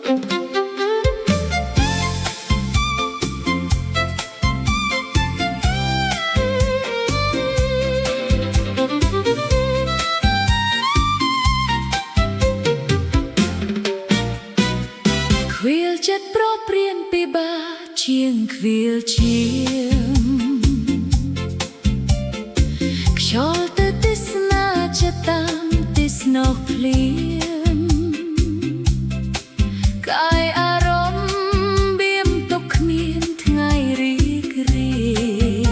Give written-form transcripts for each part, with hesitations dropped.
ខ្វៀលចិត្តប្រព្រៀនពីបាជាងខ្វៀលជាខ្យល់ទៅទេសនាចិត្តតាមទេសនោះភ្លៀមកាយអារម្មណ៍បៀមទុកគ្មានថ្ងៃរីករាយ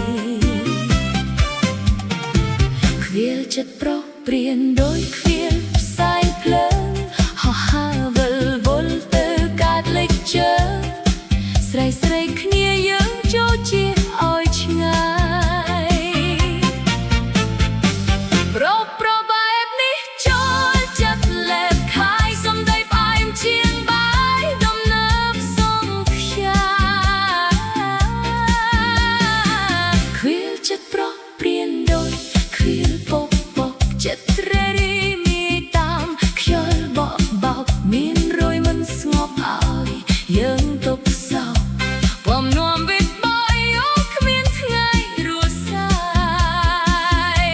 ខ្វៀលចិត្តប្រព្រៀនដោយខ្វៀលផ្សាយភ្លើងហោះហើរវិលវល់ទៅកាត់លេចជើស្រីស្រីគ្នាយើងចូលជាឲ្យឆ្ងាយប្របែបនេះចូលចិត្តលេបខាយសំដីផ្អែមជាងបាយដំណើបសងខ្យាខ្វៀលចិត្តប្រព្រៀនដូចខ្វៀលពកចិត្តត្រេរីមីតាមខ្យល់បក់បោកមានរយមិនស្ងប់ឲ្យយើងទុកសោកពំនាំវិតបយអូគ្មានថ្ងៃរស់សាយ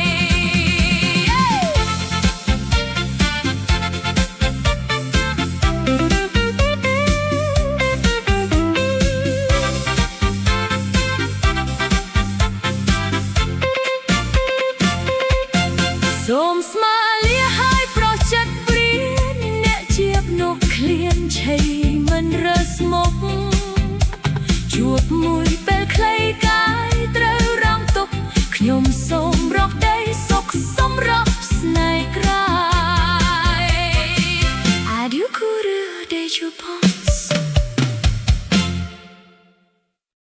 សូមស្មាលាហើយប្រចិត្តព្រៀនអ្នកជាបនោះឃ្លានឆៃមិនរើសមុខជួបមួយពេលខ្លីកាយត្រូវរងទុកខ្ញុំសូមរកដីសុខសម្រាប់ស្នេហ៍ក្រៃ Adieu coureur des jupons